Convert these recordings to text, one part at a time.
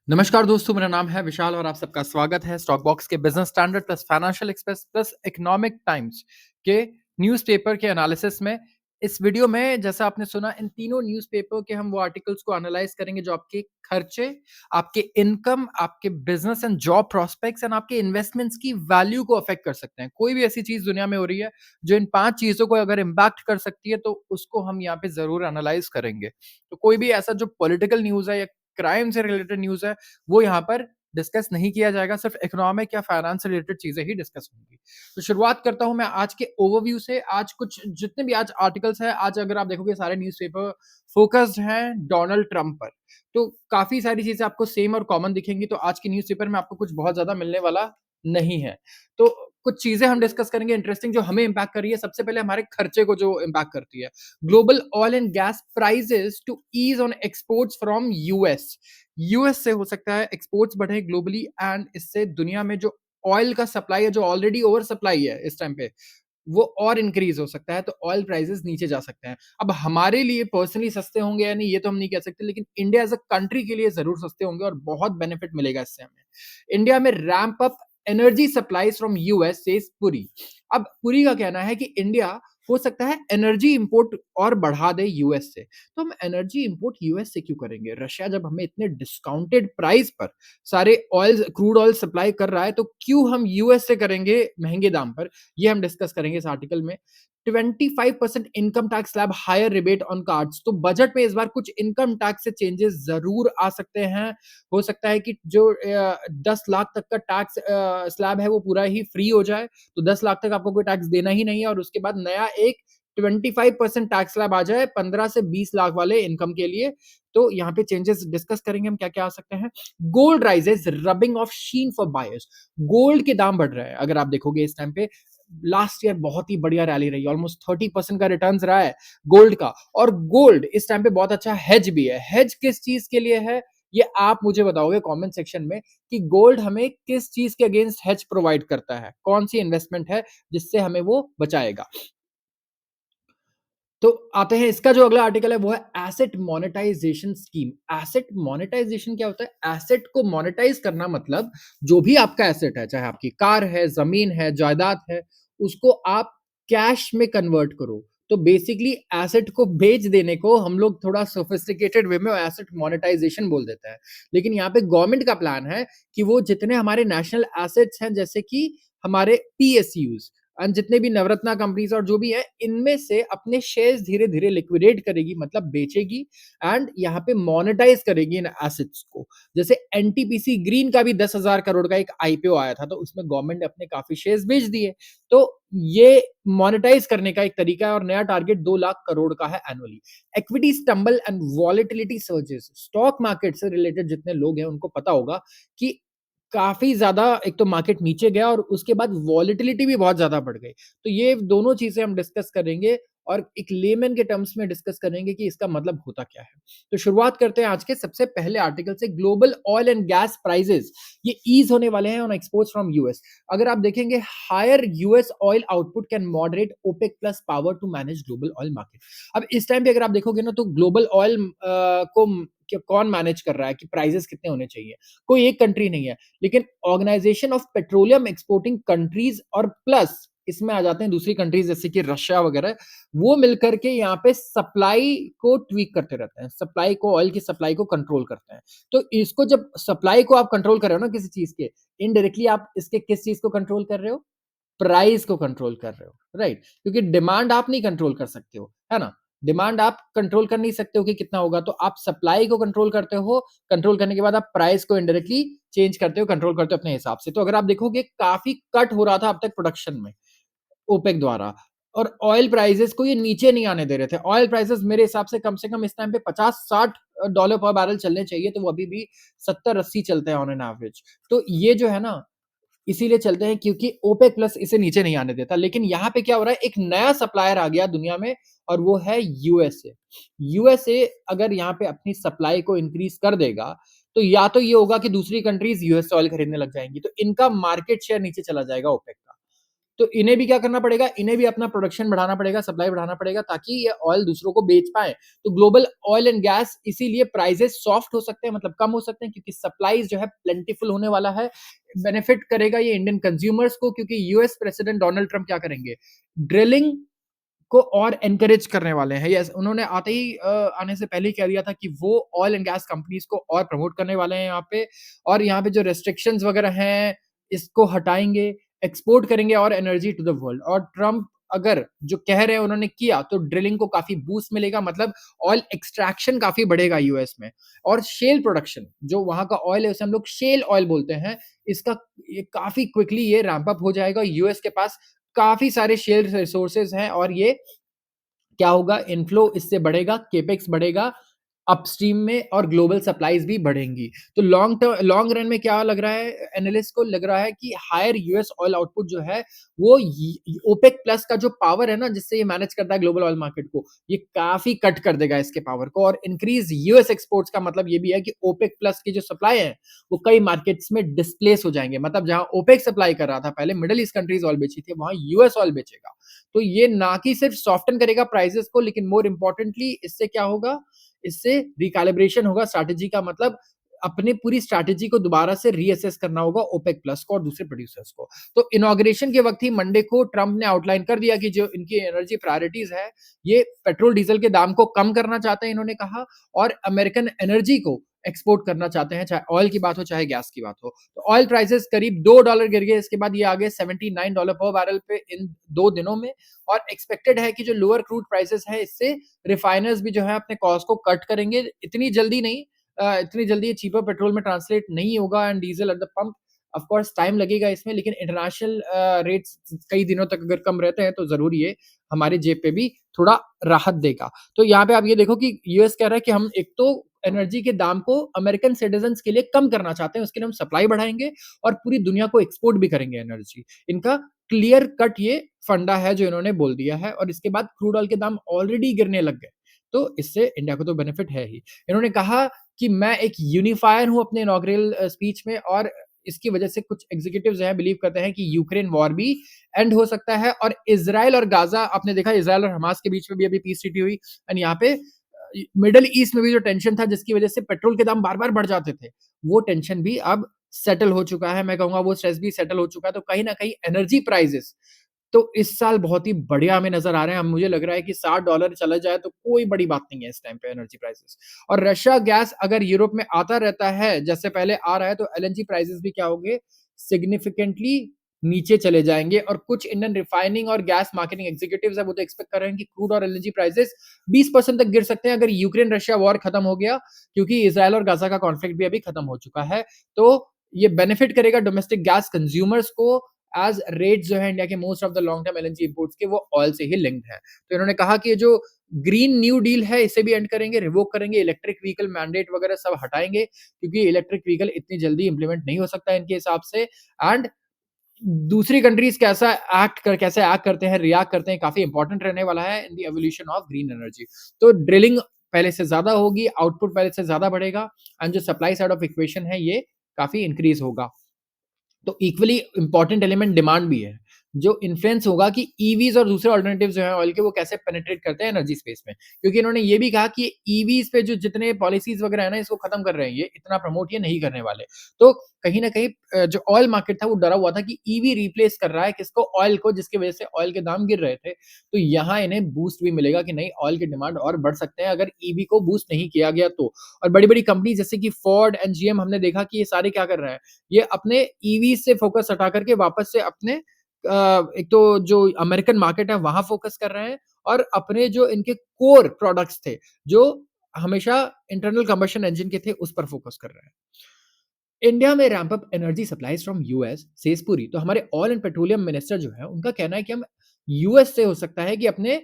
नमस्कार दोस्तों, मेरा नाम है विशाल और आप सबका स्वागत है स्टॉक बॉक्स के business standard plus financial express plus economic times के न्यूज़पेपर के एनालिसिस में। इस वीडियो में जैसा आपने सुना, इन तीनों न्यूज़पेपर के हम वो आर्टिकल्स को एनालाइज करेंगे जो आपके खर्चे, आपके इनकम, आपके business and job prospects and आपके इन्वेस्टमेंट्स की वैल्यू को अफेक्ट कर सकते हैं। कोई भी ऐसी चीज दुनिया में हो रही है जो इन 5 चीजों को अगर इम्पैक्ट कर सकती है तो उसको हम यहाँ पे जरूर एनालाइज करेंगे। तो कोई भी ऐसा जो पॉलिटिकल न्यूज़ है या क्राइम से रिलेटेड न्यूज़ है, वो यहाँ पर डिस्कस नहीं किया जाएगा, सिर्फ इकोनॉमिक या फाइनेंस से रिलेटेड चीजें ही डिस्कस होंगी। तो शुरुआत करता हूं मैं आज के ओवरव्यू से। आज कुछ जितने भी आज आर्टिकल्स हैं, आज अगर आप देखोगे सारे न्यूज़पेपर फोकस्ड हैं डोनाल्ड ट्रंप पर। तो काफी सारी चीजें आपको सेम और कॉमन दिखेंगी, तो आज के न्यूज़पेपर में आपको कुछ बहुत ज्यादा मिलने वाला नहीं है। तो कुछ चीजें हम डिस्कस करेंगे इंटरेस्टिंग जो हमें इम्पैक्ट कर रही है। सबसे पहले हमारे खर्चे को जो इम्पैक्ट करती है, global oil and gas prices to ease on exports from US. US से हो सकता है एक्सपोर्ट्स बढ़े ग्लोबली, एंड इससे दुनिया में जो ऑयल का सप्लाई है, जो ऑलरेडी ओवर सप्लाई है इस टाइम पे, वो और इंक्रीज हो सकता है, तो ऑयल प्राइसेस नीचे जा सकते हैं। अब हमारे लिए पर्सनली सस्ते होंगे या नहीं ये तो हम नहीं कह सकते, लेकिन इंडिया एज अ कंट्री के लिए जरूर सस्ते होंगे और बहुत बेनिफिट मिलेगा इससे हमें। इंडिया में ramp up energy supplies from US says Puri. अब पुरी का कहना है कि इंडिया हो सकता है एनर्जी इंपोर्ट और बढ़ा दे यूएस से। तो हम एनर्जी इंपोर्ट यूएस से क्यों करेंगे? रशिया जब हमें इतने डिस्काउंटेड प्राइस पर सारे ऑयल, क्रूड ऑयल सप्लाई कर रहा है, तो क्यों हम यूएस से करेंगे महंगे दाम पर? ये हम डिस्कस करेंगे इस आर्टिकल में। 25% income tax slab, higher rebate on cards. तो बजट में इस बार कुछ इनकम टैक्स से चेंजेस जरूर आ सकते हैं। हो सकता है कि जो 10 लाख तक का टैक्स स्लैब है वो पूरा ही फ्री हो जाए, तो 10 लाख तक आपको कोई टैक्स देना ही नहीं है, और उसके बाद नया एक 25% टैक्स स्लैब आ जाए 15 से 20 लाख वाले इनकम के लिए। तो यहाँ पे चेंजेस डिस्कस करेंगे हम क्या क्या आ सकते हैं। Gold rises, rubbing off sheen for buyers. Gold के दाम बढ़ रहे हैं, अगर आप देखोगे इस टाइम पे लास्ट ईयर बहुत ही बढ़िया रैली रही, ऑलमोस्ट 30% का रिटर्न्स रहा है गोल्ड का। और गोल्ड इस टाइम पे बहुत अच्छा हेज भी है। हेज किस चीज के लिए है, ये आप मुझे बताओगे कमेंट सेक्शन में, कि गोल्ड हमें किस चीज के अगेंस्ट हेज प्रोवाइड करता है, कौन सी इन्वेस्टमेंट है जिससे हमें वो बचाएगा। तो आते हैं, इसका जो अगला आर्टिकल है वो है asset monetization scheme. Asset monetisation क्या होता है? एसेट को मोनेटाइज करना मतलब जो भी आपका एसेट है, चाहे आपकी कार है, जमीन है, जायदाद है, उसको आप कैश में कन्वर्ट करो। तो बेसिकली एसेट को बेच देने को हम लोग थोड़ा सोफिस्टिकेटेड वे में एसेट मोनेटाइजेशन बोल देते हैं। लेकिन यहाँ पे गवर्नमेंट का प्लान है कि वो जितने हमारे नेशनल एसेट्स हैं, जैसे कि हमारे पीएसयूज एंड जितने भी नवरत्ना कंपनीज और जो भी है, इनमें से अपने शेयर्स धीरे धीरे लिक्विडेट करेगी, मतलब बेचेगी, एंड यहाँ पे मोनेटाइज करेगी इन एसेट्स को। जैसे एनटीपीसी ग्रीन का भी 10,000 करोड़ का एक आईपीओ आया था, तो उसमें गवर्नमेंट ने अपने काफी शेयर्स बेच दिए। तो ये मोनेटाइज करने का एक तरीका है, और नया टारगेट 2 लाख करोड़ का है annually. Equity stumble and volatility surges. Stock market से रिलेटेड जितने लोग हैं उनको पता होगा कि काफ़ी ज़्यादा एक तो मार्केट नीचे गया और उसके बाद वॉलेटिलिटी भी बहुत ज़्यादा बढ़ गई। तो ये दोनों चीज़ें हम डिस्कस करेंगे और एक लेमन के टर्म्स में डिस्कस करेंगे कि इसका मतलब होता क्या है। तो शुरुआत करते हैं आज के सबसे पहले आर्टिकल से। Global oil and gas prices ये ईज़ होने वाले हैं ऑन एक्सपोर्ट्स फ्रॉम यूएस। अगर आप देखेंगे, higher US oil output can moderate OPEC plus power to manage global oil market. अब इस टाइम पे अगर आप देखोगे ना, तो ग्लोबल ऑयल को कौन मैनेज कर रहा है कि प्राइसेस कितने होने चाहिए? कोई एक कंट्री नहीं है, लेकिन Organization of Petroleum Exporting Countries और प्लस इसमें आ जाते हैं दूसरी कंट्रीज जैसे कि रशिया वगैरह, वो मिलकर के यहाँ पे सप्लाई को ट्वीक करते रहते हैं, सप्लाई को, ऑयल की सप्लाई को कंट्रोल करते हैं। तो इसको जब सप्लाई को आप कंट्रोल कर रहे हो ना किसी चीज के, इनडायरेक्टली आप इसके किस चीज को कंट्रोल कर रहे हो? प्राइस को कंट्रोल कर रहे हो, राइट? क्योंकि डिमांड आप नहीं कंट्रोल कर सकते हो, है ना? डिमांड आप कंट्रोल कर नहीं सकते हो कि कितना होगा, तो आप सप्लाई को कंट्रोल करते हो। कंट्रोल करने के बाद आप प्राइस को इनडायरेक्टली चेंज करते हो, कंट्रोल करते हो अपने हिसाब से। तो अगर आप देखोगे, काफी कट हो रहा था अब तक प्रोडक्शन में ओपेक द्वारा, और ऑयल प्राइसेस को ये नीचे नहीं आने दे रहे थे। ऑयल प्राइसेस मेरे हिसाब से कम इस टाइम पे 50-60 डॉलर पर बैरल चलने चाहिए, तो वो अभी भी 70-80 चलते हैं ऑन एन एवरेज। तो ये जो है ना, इसीलिए चलते हैं क्योंकि ओपेक प्लस इसे नीचे नहीं आने देता। लेकिन यहाँ पे क्या हो रहा है, एक नया सप्लायर आ गया दुनिया में, और वो है यूएसए। यूएसए अगर यहाँ पे अपनी सप्लाई को इंक्रीज कर देगा, तो या तो ये होगा कि दूसरी कंट्रीज यूएस ऑयल खरीदने लग जाएंगी, तो इनका मार्केट शेयर नीचे चला जाएगा ओपेक का। तो इन्हें भी क्या करना पड़ेगा, इन्हें भी अपना प्रोडक्शन बढ़ाना पड़ेगा, सप्लाई बढ़ाना पड़ेगा ताकि ये ऑयल दूसरों को बेच पाएँ। तो ग्लोबल ऑयल एंड गैस इसीलिए प्राइसेज़ सॉफ्ट हो सकते हैं, मतलब कम हो सकते हैं क्योंकि सप्लाईज़ जो है प्लेंटीफुल होने वाला है। बेनिफिट करेगा ये इंडियन कंज्यूमर्स को क्योंकि यूएस प्रेसिडेंट डोनाल्ड ट्रम्प क्या करेंगे, ड्रिलिंग को और एनकरेज करने वाले हैं। यस, उन्होंने आते ही आने से पहले ही कह दिया था कि वो ऑयल एंड गैस कंपनीज़ को और प्रमोट करने वाले हैं यहाँ पे और यहाँ पे जो रिस्ट्रिक्शंस वगैरह हैं, इसको हटाएँगे, एक्सपोर्ट करेंगे और एनर्जी टू द वर्ल्ड और ट्रम्प अगर जो कह रहे हैं उन्होंने किया, तो ड्रिलिंग को काफ़ी बूस्ट मिलेगा मतलब ऑयल एक्सट्रैक्शन काफ़ी बढ़ेगा यूएस में और शेल प्रोडक्शन, जो वहाँ का ऑयल है, उसे हम लोग शेल ऑयल बोलते हैं, इसका ये काफ़ी क्विकली ये रैंप अप हो जाएगा। यूएस के पास काफ़ी सारे शेल रिसोर्सेज़ हैं और ये क्या होगा इनफ्लो इससे बढ़ेगा, केपेक्स बढ़ेगा, अपस्ट्रीम में और ग्लोबल सप्लाईज़ भी बढ़ेंगी। तो लॉन्ग रन में क्या लग रहा है एनालिस्ट को लग रहा है कि हायर यूएस ऑयल आउटपुट जो है वो ओपेक प्लस का जो पावर है ना जिससे ये मैनेज करता है ग्लोबल ऑयल मार्केट को, ये काफ़ी कट कर देगा इसके पावर को और इंक्रीज़ यूएस एक्सपोर्ट्स का मतलब ये भी है कि ओपेक प्लस की जो सप्लाई है, वो कई मार्केट्स में डिस्प्लेस हो जाएँगे। मतलब जहाँ ओपेक सप्लाई कर रहा था पहले मिडल ईस्ट कंट्रीज़ ऑयल बेची थी, वहाँ यूएस ऑयल बेचेगा। तो ये ना कि सिर्फ सॉफ्टन करेगा प्राइसेस को लेकिन मोर इम्पोर्टेंटली इससे क्या होगा, इससे रिकैलिब्रेशन होगा स्ट्रैटेजी का मतलब अपनी पूरी स्ट्रैटेजी को दोबारा से रीअसेस करना होगा ओपेक प्लस को और दूसरे प्रोड्यूसर्स को। तो इनॉग्रेशन के वक्त ही मंडे को ट्रंप ने आउटलाइन कर दिया कि जो इनकी एनर्जी प्रायोरिटीज है, ये पेट्रोल डीजल के दाम को कम करना चाहते हैं इन्होंने कहा और अमेरिकन एनर्जी को एक्सपोर्ट करना चाहते हैं, चाहे ऑयल की बात हो चाहे गैस की बात हो। तो ऑयल प्राइसेस करीब $2 गिर गए, इसके बाद ये आ गए $79 पर बैरल पे इन 2 दिनों में और एक्सपेक्टेड है कि जो लोअर क्रूड प्राइसेस है इससे रिफाइनर्स भी जो है अपने कॉस्ट को कट करेंगे। इतनी जल्दी नहीं, इतनी जल्दी ये चीपर पेट्रोल में ट्रांसलेट नहीं होगा and diesel at the pump of course time लगेगा इसमें लेकिन इंटरनेशनल रेट्स कई दिनों तक अगर कम रहते हैं तो ज़रूर ये हमारे जेब पे भी थोड़ा राहत देगा। तो यहाँ पे आप ये देखो कि यूएस कह रहा है कि हम एक तो एनर्जी के दाम को अमेरिकन सिटीजन्स के लिए कम करना चाहते हैं, उसके लिए हम सप्लाई बढ़ाएँगे और पूरी दुनिया को एक्सपोर्ट भी करेंगे एनर्जी। इनका क्लियर कट ये फंडा है जो इन्होंने बोल दिया है और इसके बाद क्रूड ऑयल के दाम ऑलरेडी गिरने लग गए। तो इससे इंडिया को तो बेनिफिट है ही। इन्होंने कहा कि मैं एक यूनिफायर हूँ अपने इनॉग्रेल स्पीच में और इसकी वजह से कुछ एग्जीक्यूटिव्स हैं बिलीव करते हैं कि यूक्रेन वॉर भी एंड हो सकता है और इज़राइल और गाज़ा आपने देखा इज़राइल और हमास के बीच में भी अभी पीस ट्रीटी हुई एंड यहाँ पे मिडल ईस्ट में भी जो टेंशन था जिसकी वजह से पेट्रोल के दाम बार-बार बढ़ जाते थे, वो टेंशन भी अब सेटल हो चुका है। मैं कहूँगा वो स्ट्रेस भी सेटल हो चुका है। तो कहीं न कहीं एनर्जी प्राइसेज़ तो इस साल बहुत ही बढ़िया हमें नज़र आ रहे हैं। अब मुझे लग रहा है कि $60 चला जाए तो कोई बड़ी बात नहीं है इस टाइम पे एनर्जी प्राइसेज़। और रशिया गैस अगर यूरोप में आता रहता है, जैसे पहले आ रहा है तो एलएनजी प्राइसेज़ भी क्या होंगे सिग्निफिकेंटली नीचे चले जाएँगे और कुछ इंडियन रिफाइनिंग और गैस मार्केटिंग एग्जीक्यूटिव्स हैं वो तो एक्सपेक्ट कर रहे हैं कि क्रूड और एलएनजी प्राइसेज़ 20% तक गिर सकते हैं अगर यूक्रेन रशिया वॉर खत्म हो गया, क्योंकि इज़राइल और गाज़ा का कॉन्फ्लिक्ट भी अभी खत्म हो चुका है। तो ये बेनिफिट करेगा डोमेस्टिक गैस कंज्यूमर्स को एज़ रेट्स जो है इंडिया के most of the long term LNG imports के वो ऑयल से ही लिंक्ड है। तो इन्होंने कहा कि ये जो ग्रीन न्यू डील है इसे भी एंड करेंगे, रिवोक करेंगे, इलेक्ट्रिक व्हीकल मैंडेट वगैरह सब हटाएँगे क्योंकि इलेक्ट्रिक व्हीकल इतनी जल्दी इंप्लीमेंट नहीं हो सकता है इनके हिसाब से एंड दूसरी कंट्रीज़ कैसे एक्ट करते हैं, रिएक्ट करते हैं, काफ़ी इंपॉर्टेंट रहने वाला है in the evolution of green energy. तो ड्रिलिंग पहले से ज़्यादा होगी, आउटपुट पहले से ज़्यादा बढ़ेगा एंड जो सप्लाई साइड ऑफ इक्वेशन है ये काफ़ी इंक्रीज़ होगा। तो इक्वली इंपॉर्टेंट एलिमेंट डिमांड भी है, जो इन्फ्लुएंस होगा कि ईवीज़ और दूसरे अल्टरनेटिव्स जो हैं ऑयल के वो कैसे पेनिट्रेट करते हैं एनर्जी स्पेस में। क्योंकि इन्होंने ये भी कहा कि ईवीज़ पे जो जितने पॉलिसीज़ वगैरह है ना इसको खत्म कर रहे हैं, ये इतना प्रमोट ये नहीं करने वाले। तो कहीं न कहीं जो ऑयल मार्केट था वो डरा हुआ था कि ईवी रिप्लेस कर रहा है किसको ऑयल को जिसकी वजह से ऑयल के दाम गिर रहे थे। तो यहाँ इन्हें बूस्ट भी मिलेगा कि नहीं ऑयल की डिमांड और बढ़ सकते हैं अगर ईवी को बूस्ट नहीं किया गया तो। और बड़ी-बड़ी कंपनी जैसे कि फोर्ड एंड जीएम हमने देखा कि ये सारे क्या कर रहे हैं, ये अपने ईवी से फोकस हटा करके वापस से अपने एक तो जो अमेरिकन मार्केट है वहाँ फोकस कर रहे हैं और अपने जो इनके कोर प्रोडक्ट्स थे, जो हमेशा इंटरनल कंबशन इंजन के थे उस पर फोकस कर रहे हैं। इंडिया में ramp up energy supplies from US says Puri. तो हमारे ऑयल एंड पेट्रोलियम मिनिस्टर जो है उनका कहना है कि हम यूएस से हो सकता है कि अपने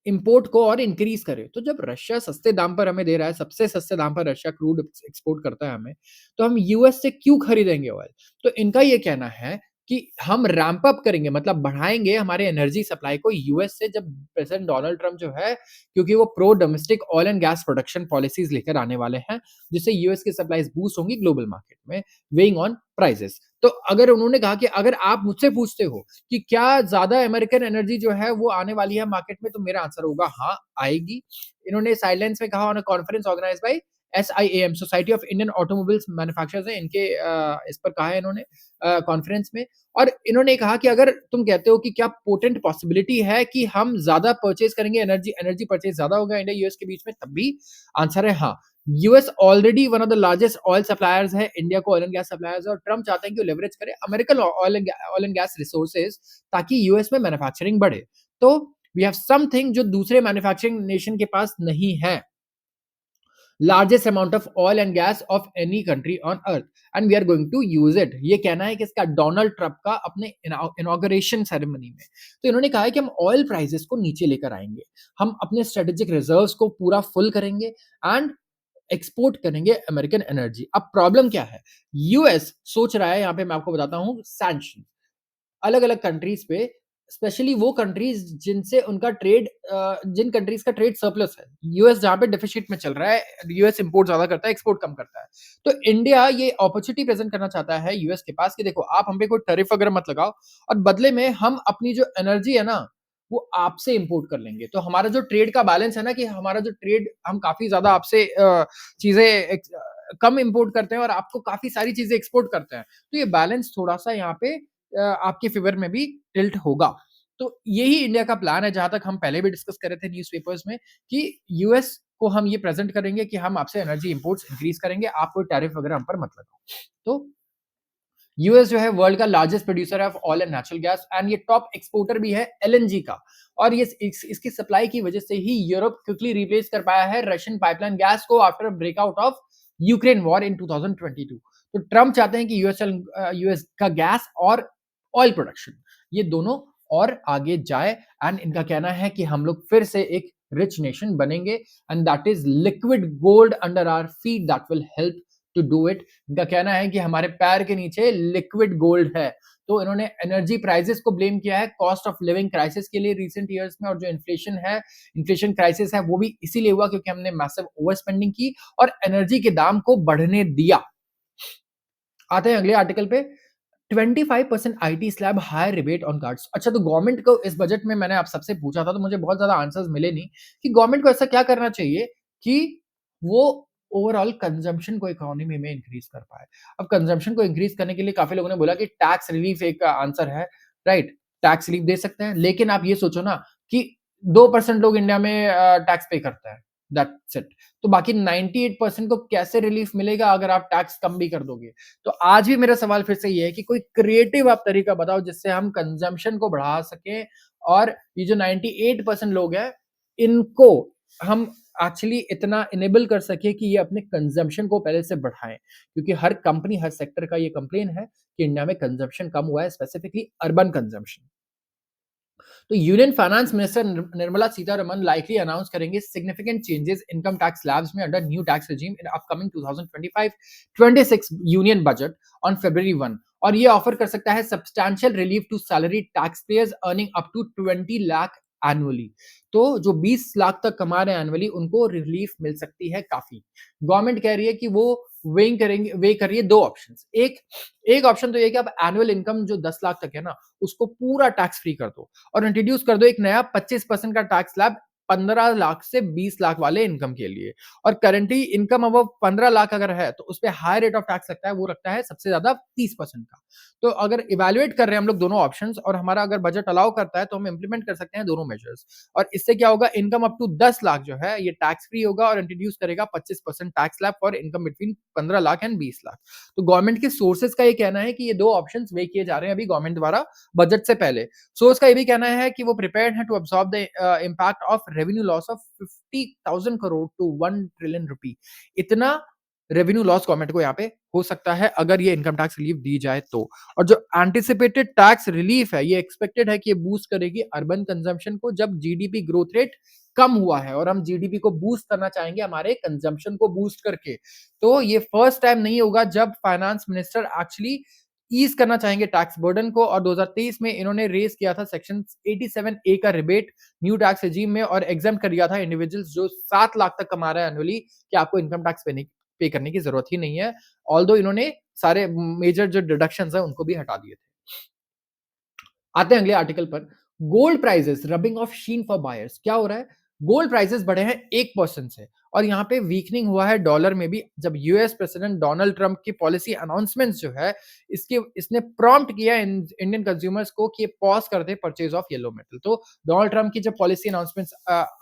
इंपोर्ट को और इंक्रीज करे। तो जब रशिया सस्ते दाम पर हमें दे रहा है, सबसे सस्ते दाम पर रशिया क्रूड एक्सपोर्ट करता है हमें, तो हम यूएस से क्यों खरीदेंगे ऑयल? तो इनका ये कहना है कि हम रैंप अप करेंगे मतलब बढ़ाएँगे हमारे एनर्जी सप्लाई को यूएस से जब प्रेज़िडेंट डोनाल्ड ट्रम्प जो है क्योंकि वो pro domestic oil and gas production policies लेकर आने वाले हैं, जिससे यूएस की सप्लाइज़ बूस्ट होंगी ग्लोबल मार्केट में, वेइंग ऑन प्राइसेज़। तो अगर उन्होंने कहा कि अगर आप मुझसे पूछते हो कि क्या ज़्यादा अमेरिकन एनर्जी जो है वो आने वाली है मार्केट में, तो मेरा आंसर होगा हाँ, आएगी। इन्होंने साइलेंस में कहा on a conference organised by SIAM Society of Indian Automobiles Manufacturers है इनके इस पर कहा है इन्होंने कॉन्फ्रेंस में और इन्होंने कहा कि अगर तुम कहते हो कि क्या पोटेंट पॉसिबिलिटी है कि हम ज़्यादा परचेज़ करेंगे एनर्जी एनर्जी परचेज़ ज़्यादा होगा इंडिया यूएस के बीच में तब भी आंसर है हाँ। US already one of the largest oil suppliers है इंडिया को ऑयल एंड गैस सप्लायर्स है और ट्रम्प चाहते हैं कि वो लेवरेज करे American oil and gas resources ताकि यूएस में मैन्युफैक्चरिंग बढ़े। तो वी हैव समथिंग जो दूसरे मैन्युफैक्चरिंग नेशन के पास नहीं है। Largest amount of oil and gas of any country on Earth and we are going to use it. ये कहना है कि इसका डोनाल्ड ट्रम्प का अपने इनॉग्रेशन सेरेमनी में। तो इन्होंने कहा है कि हम ऑयल प्राइसेस को नीचे लेकर आएंगे, हम अपने स्ट्रेटेजिक रिजर्व्स को पूरा फुल करेंगे एंड एक्सपोर्ट करेंगे अमेरिकन एनर्जी। अब प्रॉब्लम क्या है? यूएस सोच रहा है, यहाँ पे मैं आपको बताता हूँ, सैंक्शन अलग-अलग कंट्रीज़ पे, स्पेशली वो कंट्रीज़ जिनसे उनका ट्रेड जिन कंट्रीज़ का ट्रेड सरप्लस है। यूएस जहाँ पे डेफिसिट में चल रहा है, यूएस इंपोर्ट ज़्यादा करता है, एक्सपोर्ट कम करता है। तो इंडिया ये अपॉर्च्युनिटी प्रेज़ेंट करना चाहता है यूएस के पास कि देखो आप हम पे कोई टैरिफ वगैरह मत लगाओ और बदले में हम अपनी जो एनर्जी है ना, वो आपसे इंपोर्ट कर लेंगे। तो हमारा जो ट्रेड का बैलेंस है ना कि हमारा जो ट्रेड हम काफ़ी ज़्यादा आपसे चीज़ें कम इंपोर्ट करते हैं और आपको काफ़ी सारी चीज़ें एक्सपोर्ट करते हैं। तो ये बैलेंस थोड़ा-सा यहाँ पे आपके फ़ेवर में भी टिल्ट होगा। तो यही इंडिया का प्लान है, जहाँ तक हम पहले भी डिस्कस कर रहे थे न्यूज़पेपर्स में कि यूएस को हम ये प्रेज़ेंट करेंगे कि हम आपसे एनर्जी इंपोर्ट्स इंक्रीज़ करेंगे, आप कोई टैरिफ वगैरह हम पर मत लगाओ। तो यूएस जो है वर्ल्ड का लार्जेस्ट प्रोड्यूसर है of oil and natural gas and ये टॉप एक्सपोर्टर भी है एलएनजी का और ये इसकी सप्लाई की वजह से ही यूरोप क्विकली रिप्लेस कर पाया है रशियन पाइपलाइन गैस को after breakout of Ukraine war in 2022। तो ट्रम्प चाहते हैं कि यूएस का गैस और ऑयल प्रोडक्शन ये दोनों और आगे जाए एंड इनका कहना है कि हम लोग फिर से एक रिच नेशन बनेंगे and that is liquid gold under our feet that will help to do it. इनका कहना है कि हमारे पैर के नीचे लिक्विड गोल्ड है। तो इन्होंने एनर्जी प्राइसेस को ब्लेम किया है कॉस्ट ऑफ लिविंग क्राइसिस के लिए रिसेंट ईयर्स में और जो इन्फ्लेशन क्राइसिस है वो भी इसीलिए हुआ क्योंकि हमने मैसिव ओवर स्पेंडिंग की और एनर्जी के दाम को बढ़ने दिया। आते हैं अगले आर्टिकल पे। 25% IT slab higher rebate on cards. अच्छा, तो गवर्नमेंट को इस बजट में मैंने आप सबसे पूछा था तो मुझे बहुत ज्यादा आंसर्स मिले नहीं कि गवर्नमेंट को ऐसा क्या करना चाहिए कि वो ओवरऑल कंजम्पशन को इकोनॉमी में इंक्रीज कर पाए। अब कंजम्पशन को इंक्रीज करने के लिए काफी लोगों ने बोला कि टैक्स रिलीफ एक आंसर है, राइट? टैक्स रिलीफ दे सकते हैं, लेकिन आप ये सोचो ना कि 2% लोग इंडिया में टैक्स पे करते हैं, दैट्स इट। तो बाकी 98% को कैसे रिलीफ मिलेगा अगर आप टैक्स कम भी कर दोगे? तो आज भी मेरा सवाल फिर से ये है कि कोई क्रिएटिव आप तरीका बताओ जिससे हम कंजम्पशन को बढ़ा सकें और ये जो 98% लोग हैं इनको हम एक्चुअली इतना इनेबल कर सके कि ये अपने कंजम्पशन को पहले से बढ़ाएं, क्योंकि हर कंपनी हर सेक्टर का ये कंप्लेन है कि इंडिया में कंजम्पशन कम हुआ है, स्पेसिफिकली अर्बन कंजम्पशन। तो union finance minister Nirmala Sitharaman likely announce करेंगे significant changes income tax slabs में under new tax regime in upcoming 2025-26 union budget on February 1 और ये ऑफर कर सकता है substantial relief to salary tax payers earning up to 20 lakh annually. तो जो 20 लाख तक कमा रहे हैं एनुअली उनको रिलीफ मिल सकती है काफी। गवर्नमेंट कह रही है कि वो वे कर रही है दो ऑप्शंस। एक एक ऑप्शन तो ये कि आप एनुअल इनकम जो 10 लाख तक है ना उसको पूरा टैक्स फ्री कर दो और इंट्रोड्यूस कर दो एक नया 25% का टैक्स स्लैब 15 लाख से 20 लाख वाले इनकम के लिए। और करंटली इनकम अबव 15 लाख अगर है तो उस पे हाई रेट ऑफ टैक्स लगता है, वो लगता है सबसे ज्यादा 30% का। तो अगर इवैल्यूएट कर रहे हैं हम लोग दोनों ऑप्शंस और हमारा अगर बजट अलाउ करता है तो हम इंप्लीमेंट कर सकते हैं दोनों मेजर्स। और इससे क्या होगा, इनकम अप टू 10 लाख जो है ये टैक्स फ्री होगा और इंट्रोड्यूस करेगा 25% tax slab for income between 15 lakh and 20 lakh. तो गवर्नमेंट के सोर्सेज का ये कहना है कि ये दो ऑप्शंस वे किए जा रहे हैं अभी गवर्नमेंट द्वारा बजट से पहले। सोर्स का ये भी कहना है कि वो प्रिपेयर्ड है to absorb the impact of revenue loss of 50,000 crore to 1 trillion rupee. इतना रेवेन्यू लॉस गवर्नमेंट को यहाँ पे हो सकता है अगर ये इनकम टैक्स रिलीफ दी जाए तो। और जो एंटिसिपेटेड टैक्स रिलीफ है ये एक्सपेक्टेड है कि ये बूस्ट करेगी अर्बन कंजम्पशन को जब जीडीपी ग्रोथ रेट कम हुआ है और हम जीडीपी को बूस्ट करना चाहेंगे हमारे कंजम्पशन को बूस्ट करके। तो ये फर्स्ट टाइम नहीं होगा जब फाइनेंस मिनिस्टर एक्चुअली ईज़ करना चाहेंगे टैक्स बर्डन को और 2023 में इन्होंने रेज़ किया था सेक्शन 87 ए का रिबेट न्यू टैक्स रेजिम में और एग्ज़ेम्प्ट कर दिया था इंडिविजुअल्स जो 7 लाख तक कमा रहा है एनुअली कि आपको इनकम टैक्स पे करने की ज़रूरत ही नहीं है। ऑल्दो इन्होंने सारे मेजर जो डिडक्शंस हैं उनको भी हटा दिए थे। आते हैं अगले आर्टिकल पर। Gold prices rubbing off sheen for buyers. क्या हो रहा है? गोल्ड प्राइसेस बढ़े हैं 1% से और यहाँ पे वीकनिंग हुआ है डॉलर में भी जब यूएस प्रेसिडेंट डोनाल्ड ट्रंप की पॉलिसी अनाउंसमेंट्स जो है इसने प्रॉम्प्ट किया इंडियन कंज्यूमर्स को कि पॉज कर दे परचेज ऑफ येलो मेटल। तो डोनाल्ड ट्रंप की जब पॉलिसी अनाउंसमेंट्स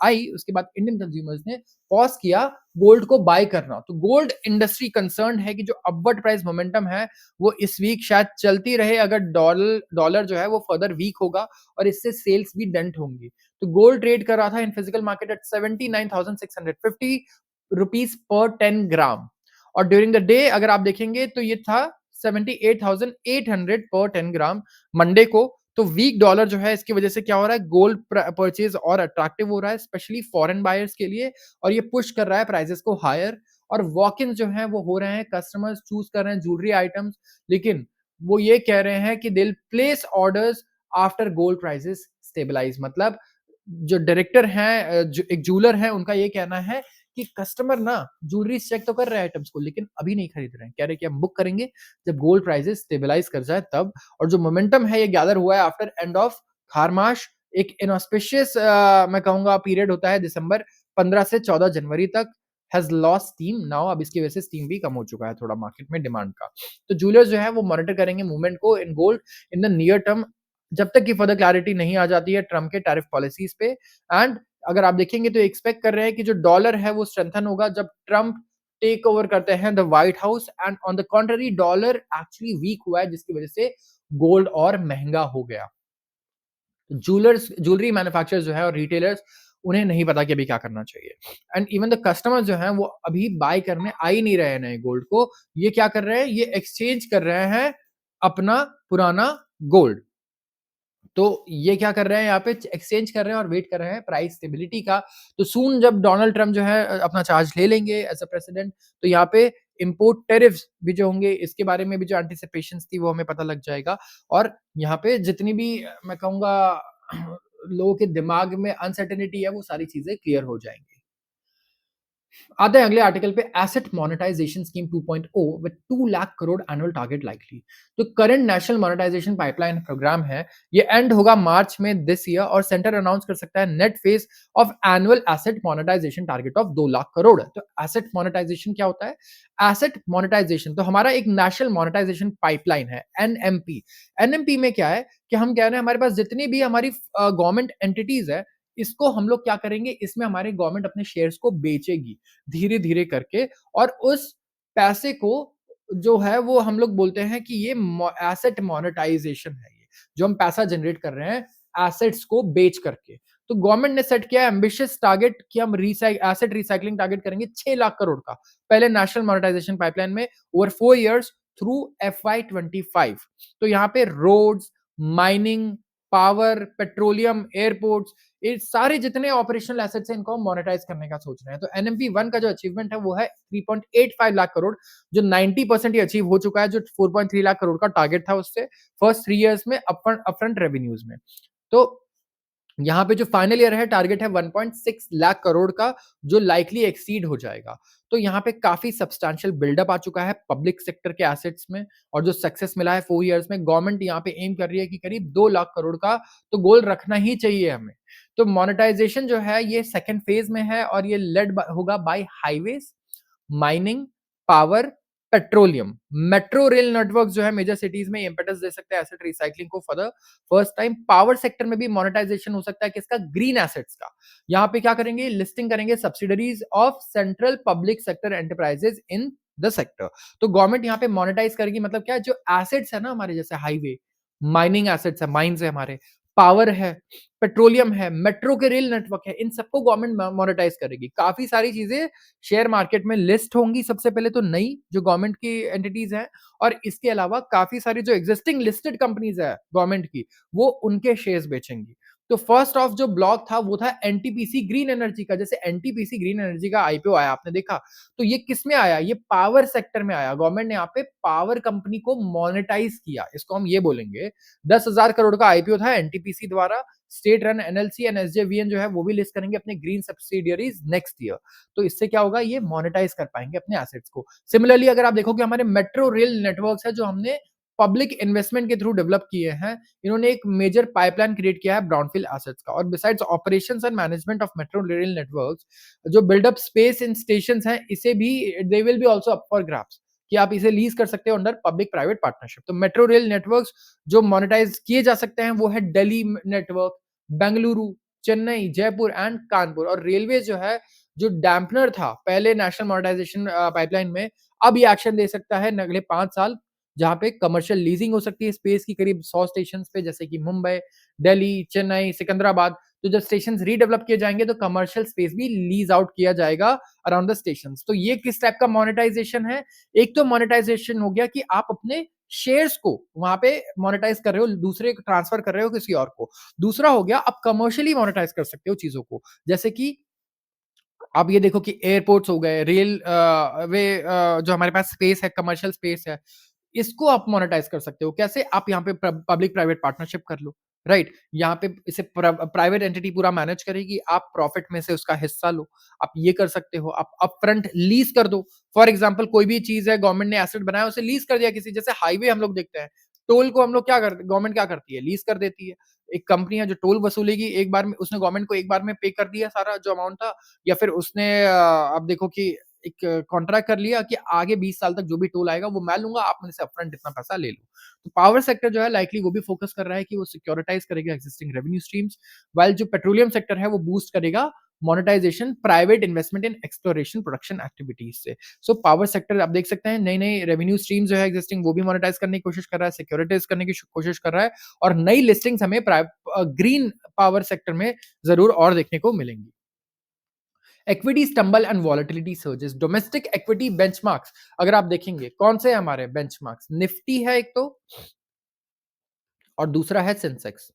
आई उसके बाद इंडियन कंज्यूमर्स ने पॉज किया गोल्ड को बाय करना। तो गोल्ड इंडस्ट्री कंसर्न है कि जो अपवर्ड प्राइस मोमेंटम है वो इस वीक शायद चलती रहे अगर डॉलर जो है वो फर्दर वीक होगा और इससे सेल्स भी डेंट होंगी। तो गोल्ड ट्रेड कर रहा था in physical market at 79,650 rupees पर 10 ग्राम और ड्यूरिंग द डे अगर आप देखेंगे तो ये था 78,800 पर 10 ग्राम मंडे को। तो वीक डॉलर जो है इसकी वजह से क्या हो रहा है गोल्ड परचेज और अट्रैक्टिव हो रहा है स्पेशली फॉरेन बायर्स के लिए और ये पुश कर रहा है प्राइसेस को हायर और वॉक इन जो है वो हो रहे हैं कस्टमर्स चूज कर रहे हैं ज्वेलरी आइटम्स लेकिन वो ये कह रहे हैं कि deal place orders after gold prices stabilise मतलब जो डायरेक्टर हैं एक जूलर है उनका ये कहना है कि कस्टमर ना ज्वेलरी चेक तो कर रहे हैं आइटम्स को लेकिन अभी नहीं खरीद रहे हैं कह रहे हैं कि हम बुक करेंगे जब गोल्ड प्राइसेस स्टेबलाइज कर जाए तब और जो मोमेंटम है ये गैदर हुआ है आफ्टर एंड ऑफ खारमाश एक इनऑस्पिशियस मैं कहूंगा पीरियड होता है दिसंबर 15 से 14 जनवरी तक हैज लॉस्ट स्टीम नाउ अब इसकी वजह से स्टीम भी कम हो चुका है थोड़ा मार्केट में डिमांड का तो जूलर्स जो है वो मॉनिटर करेंगे मूवमेंट को in gold in the near term जब तक की फर्दर क्लैरिटी नहीं आ जाती है ट्रम्प के टैरिफ पॉलिसीज पे एंड अगर आप देखेंगे तो एक्सपेक्ट कर रहे हैं कि जो डॉलर है वो स्ट्रेंथन होगा जब ट्रम्प टेक ओवर करते हैं the White House and on the contrary dollar actually weak हुआ है जिसकी वजह से गोल्ड और महंगा हो गया जूलर्स ज्वेलरी मैन्युफैक्चरर्स जो है और रिटेलर्स उन्हें नहीं पता कि अभी क्या करना चाहिए एंड इवन द कस्टमर्स जो हैं वो अभी बाय करने आ ही नहीं रहे हैं नए गोल्ड को ये क्या कर रहे हैं ये एक्सचेंज कर रहे हैं अपना पुराना गोल्ड तो ये क्या कर रहे हैं यहाँ पे एक्सचेंज कर रहे हैं और वेट कर रहे हैं प्राइस स्टेबिलिटी का तो सून जब डोनाल्ड ट्रम्प जो है अपना चार्ज ले लेंगे एज अ प्रेसिडेंट तो यहाँ पे इम्पोर्ट टेरिफ्स भी जो होंगे इसके बारे में भी जो एंटिसिपेशंस थी वो हमें पता लग जाएगा और यहाँ पे जितनी भी मैं कहूँगा लोगों के दिमाग में अनसर्टेनिटी है वो सारी चीजें क्लियर हो जाएंगी आते हैं अगले आर्टिकल पे asset monetization scheme 2.0 with 2 lakh crore annual target likely तो current national monetization pipeline program है ये एंड होगा मार्च में दिस ईयर और सेंटर अनाउंस कर सकता है next phase of annual asset monetization target of 2 lakh crore तो एसेट मोनेटाइजेशन क्या होता है एसेट मोनेटाइजेशन तो हमारा एक नेशनल मोनेटाइजेशन पाइपलाइन है एनएमपी एनएमपी में क्या है कि हम कह रहे हैं हमारे पास जितनी भी हमारी गवर्नमेंट एंटिटीज है इसको हम लोग क्या करेंगे इसमें हमारे गवर्नमेंट अपने शेयर्स को बेचेगी धीरे-धीरे करके और उस पैसे को जो है वो हम लोग बोलते हैं कि ये एसेट मोनेटाइजेशन है ये, जो हम पैसा जनरेट कर रहे हैं एसेट्स को बेच करके। तो गवर्नमेंट ने सेट किया है एम्बिशियस टारगेट कि हम एसेट रिसाइक्लिंग टारगेट करेंगे 6 लाख करोड़ का। पहले नेशनल मोनेटाइजेशन पाइपलाइन में ओवर 4 इयर्स थ्रू एफवाई 25 तो यहाँ पे roads, mining, power, petroleum, airports ये सारे जितने ऑपरेशनल एसेट्स हैं इनको हम मोनेटाइज करने का सोच रहे हैं तो एनएमपी 1 का जो अचीवमेंट है वो है 3.85 लाख करोड़ जो 90% ही अचीव हो चुका है जो 4.3 लाख करोड़ का टारगेट था उससे फर्स्ट 3 इयर्स में अपफ्रंट रेवेन्यूज में तो यहाँ पे जो फाइनल ईयर है टारगेट है 1.6 लाख करोड़ का जो लाइकली एक्सीड हो जाएगा तो यहाँ पे काफी सब्सटैंशियल बिल्डअप आ चुका है पब्लिक सेक्टर के एसेट्स में और जो सक्सेस मिला है 4 इयर्स में गवर्नमेंट यहाँ पे एम कर रही है कि करीब 2 लाख करोड़ का तो गोल रखना ही चाहिए हमें तो मोनेटाइजेशन जो है ये सेकेंड फेज में है और ये लेड होगा by highways mining power petroleum metro rail network जो है मेजर सिटीज में इम्पेटस दे सकते हैं एसेट रिसाइकलिंग को for the first time power sector में भी मोनेटाइजेशन हो सकता है किसका ग्रीन एसेट्स का यहाँ पे क्या करेंगे लिस्टिंग करेंगे subsidiaries of central public sector enterprises in the sector तो गवर्नमेंट यहाँ पे मोनेटाइज करेगी मतलब क्या है जो एसेट्स है ना हमारे जैसे हाईवे माइनिंग एसेट्स है माइंस है हमारे पावर है पेट्रोलियम है मेट्रो के रेल नेटवर्क है इन सबको गवर्नमेंट मोनेटाइज करेगी काफी सारी चीजें शेयर मार्केट में लिस्ट होंगी सबसे पहले तो नई जो गवर्नमेंट की एंटिटीज हैं और इसके अलावा काफी सारी जो एग्जिस्टिंग लिस्टेड कंपनीज है गवर्नमेंट की वो उनके शेयर्स बेचेंगी तो फर्स्ट ऑफ जो ब्लॉक था वो था एनटीपीसी ग्रीन एनर्जी का। जैसे एनटीपीसी ग्रीन एनर्जी का आईपीओ आया, आपने देखा, तो ये किसमें आया? ये पावर सेक्टर में आया। गवर्नमेंट ने यहाँ पे पावर कंपनी को मोनेटाइज किया, इसको हम ये बोलेंगे। 10,000 करोड़ का आईपीओ था एनटीपीसी द्वारा। State run NLC and SJVN जो है वो भी लिस्ट करेंगे अपने ग्रीन सब्सिडियरीज नेक्स्ट ईयर। तो इससे क्या होगा? ये मोनेटाइज कर पाएंगे अपने एसेट्स को। सिमिलरली अगर आप देखोगे हमारे मेट्रो रेल नेटवर्क्स है जो हमने पब्लिक इन्वेस्टमेंट के थ्रू डेवलप किए हैं, इन्होंने एक मेजर पाइपलाइन क्रिएट किया है ब्राउनफील्ड एसेट्स का। और besides operations and management of metro rail networks, जो बिल्डअप स्पेस इन स्टेशंस हैं, इसे भी they will be also up for grabs कि आप इसे लीज कर सकते हो अंडर पब्लिक प्राइवेट पार्टनरशिप। तो मेट्रो रेल नेटवर्क्स जो मोनेटाइज किए जा सकते हैं वो है दिल्ली नेटवर्क, बेंगलुरु, चेन्नई, जयपुर एंड कानपुर। और रेलवे जो है, जो डैम्पनर था पहले नेशनल मोनेटाइजेशन पाइपलाइन में, अब ये एक्शन दे सकता है अगले 5 साल, जहाँ पे कमर्शियल लीजिंग हो सकती है स्पेस की करीब 100 स्टेशन पे, जैसे कि मुंबई, दिल्ली, चेन्नई, सिकंदराबाद। तो जब स्टेशन रीडेवलप किए जाएंगे तो कमर्शियल स्पेस भी लीज आउट किया जाएगा अराउंड द स्टेशन। तो ये किस टाइप का मोनेटाइजेशन है? एक तो मोनेटाइजेशन हो गया कि आप अपने शेयर्स को वहां पे मोनेटाइज कर रहे हो, दूसरे को ट्रांसफर कर रहे हो किसी और को। दूसरा हो गया आप कमर्शियली मोनेटाइज कर सकते हो चीजों को, जैसे कि आप ये देखो कि एयरपोर्ट्स हो गए, जो हमारे पास स्पेस है, कमर्शियल स्पेस है, इसको आप मोनेटाइज कर सकते हो। कैसे? आप यहाँ पे पब्लिक प्राइवेट पार्टनरशिप कर लो, राइट? यहाँ पे इसे प्राइवेट एंटिटी पूरा मैनेज करेगी, आप प्रॉफिट में से उसका हिस्सा लो। आप ये कर सकते हो, आप अपफ्रंट लीज कर दो। फॉर एग्जाम्पल कोई भी चीज है, गवर्नमेंट ने एसेट बनाया, उसे लीज कर दिया किसी, जैसे हाईवे हम लोग देखते हैं, टोल को हम लोग क्या करते, गवर्नमेंट क्या करती है? लीज कर देती है। एक कंपनी है जो टोल वसूलेगी, एक बार में उसने गवर्नमेंट को एक बार में पे कर दिया सारा जो अमाउंट था, या फिर उसने आप देखो कि एक कॉन्ट्रैक्ट कर लिया कि आगे 20 साल तक जो भी टोल आएगा वो मैं लूँगा, आप मेरे से अपफ्रंट इतना पैसा ले लो। तो पावर सेक्टर जो है लाइकली वो भी फोकस कर रहा है कि वो सिक्योरिटाइज़ करेगा एक्जिस्टिंग रेवेन्यू स्ट्रीम्स, व्हाइल जो पेट्रोलियम सेक्टर है वो बूस्ट करेगा monetization, private investment in exploration production activities से। सो पावर सेक्टर आप देख सकते हैं नई-नई रेवेन्यू स्ट्रीम जो है एक्जिस्टिंग वो भी मोनेटाइज करने की कोशिश कर रहा है, सिक्योरिटाइज़ करने की कोशिश कर रहा है, और नई लिस्टिंग्स हमें ग्रीन पावर सेक्टर में ज़रूर और देखने को मिलेंगी। Equity stumble and volatility surges, domestic equity benchmarks अगर आप देखेंगे कौन से हमारे बेंचमार्क्स, निफ्टी है एक तो, और दूसरा है सेंसेक्स।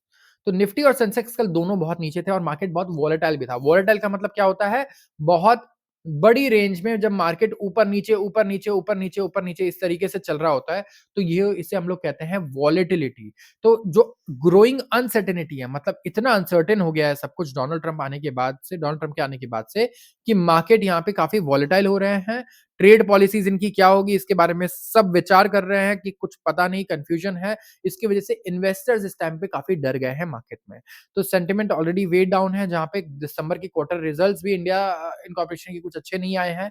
तो निफ्टी और सेंसेक्स कल दोनों बहुत नीचे थे और मार्केट बहुत वोलेटाइल भी था। वोलेटाइल का मतलब क्या होता है? बहुत बड़ी रेंज में जब मार्केट ऊपर नीचे ऊपर नीचे ऊपर नीचे ऊपर नीचे इस तरीके से चल रहा होता है, तो ये इसे हम लोग कहते हैं वॉलेटिलिटी। तो जो ग्रोइंग अनसर्टेनिटी है, मतलब इतना अनसर्टेन हो गया है सब कुछ डोनाल्ड ट्रंप आने के बाद से, डोनाल्ड ट्रंप के आने के बाद से, कि मार्केट यहाँ पे काफी वॉलेटाइल हो रहे हैं। ट्रेड पॉलिसीज इनकी क्या होगी इसके बारे में सब विचार कर रहे हैं कि कुछ पता नहीं, कंफ्यूजन है। इसकी वजह से इन्वेस्टर्स इस टाइम पे काफी डर गए हैं मार्केट में। तो सेंटिमेंट ऑलरेडी वे डाउन है, जहां पे दिसंबर की क्वार्टर रिजल्ट्स भी इंडिया इनकॉर्पोरेशन के कुछ अच्छे नहीं आए हैं।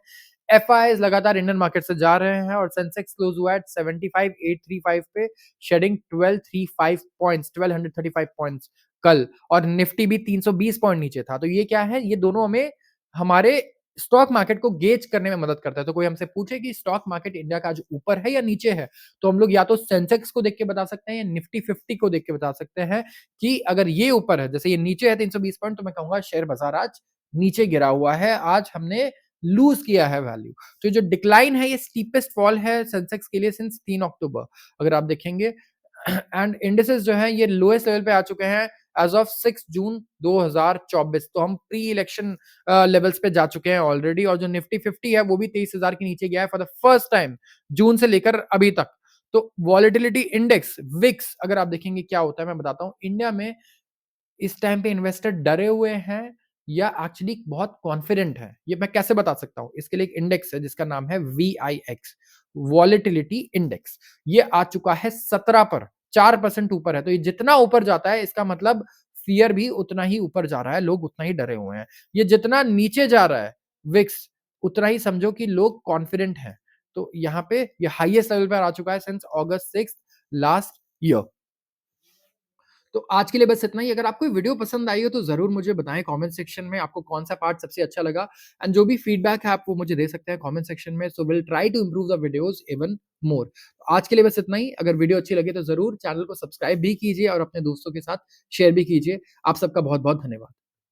एफआईआईज लगातार इंडियन मार्केट से जा रहे हैं और सेंसेक्स क्लोज हुआ एट 75,835 पे, शेडिंग 1235 पॉइंट्स, 1235 पॉइंट्स कल। और निफ्टी भी 320 पॉइंट नीचे था। तो ये क्या है? ये दोनों हमें हमारे स्टॉक मार्केट को गेज करने में मदद करता है। तो कोई हमसे पूछे कि स्टॉक मार्केट इंडिया का आज ऊपर है या नीचे है, तो हम लोग या तो सेंसेक्स को देख के बता सकते हैं या निफ्टी 50 को देख के बता सकते हैं कि अगर ये ऊपर है, जैसे ये नीचे है 320 पॉइंट, तो मैं कहूंगा शेयर बाजार आज नीचे गिरा हुआ है, आज हमने लूज किया है वैल्यू। तो जो डिक्लाइन है ये स्टीपेस्ट फॉल है सेंसेक्स के लिए सिंस 3 अक्टूबर, अगर आप देखेंगे। एंड इंडिसेस जो है ये लोएस्ट लेवल पे आ चुके हैं एज ऑफ 6 जून 2024। तो हम प्री इलेक्शन लेवल्स पे जा चुके हैं ऑलरेडी। और जो निफ्टी 50 है वो भी 23,000 के नीचे गया है फॉर द फर्स्ट टाइम जून से लेकर अभी तक। तो वॉलेटिलिटी इंडेक्स विक्स अगर आप देखेंगे क्या होता है, मैं बताता हूं। इंडिया में इस टाइम पे इन्वेस्टर डरे हुए हैं या एक्चुअली बहुत कॉन्फिडेंट है, ये मैं कैसे बता सकता हूं? इसके लिए एक इंडेक्स है जिसका नाम है VIX, वॉलेटिलिटी इंडेक्स। ये आ चुका है 17 पर, 4% ऊपर है। तो ये जितना ऊपर जाता है इसका मतलब फियर भी उतना ही ऊपर जा रहा है, लोग उतना ही डरे हुए हैं। ये जितना नीचे जा रहा है विक्स, उतना ही समझो कि लोग कॉन्फिडेंट हैं। तो यहाँ पे ये हाईएस्ट लेवल पर आ चुका है सिंस August 6 लास्ट ईयर। तो आज के लिए बस इतना ही। अगर आपको वीडियो पसंद आई हो तो ज़रूर मुझे बताएँ कमेंट सेक्शन में आपको कौन-सा पार्ट सबसे अच्छा लगा, एंड जो भी फीडबैक है आप वो मुझे दे सकते हैं कमेंट सेक्शन में। So will try to improve the videos even more. आज के लिए बस इतना ही। अगर वीडियो अच्छी लगे तो ज़रूर चैनल को सब्सक्राइब भी कीजिए और अपने दोस्तों के साथ शेयर भी कीजिए। आप सबका बहुत-बहुत धन्यवाद।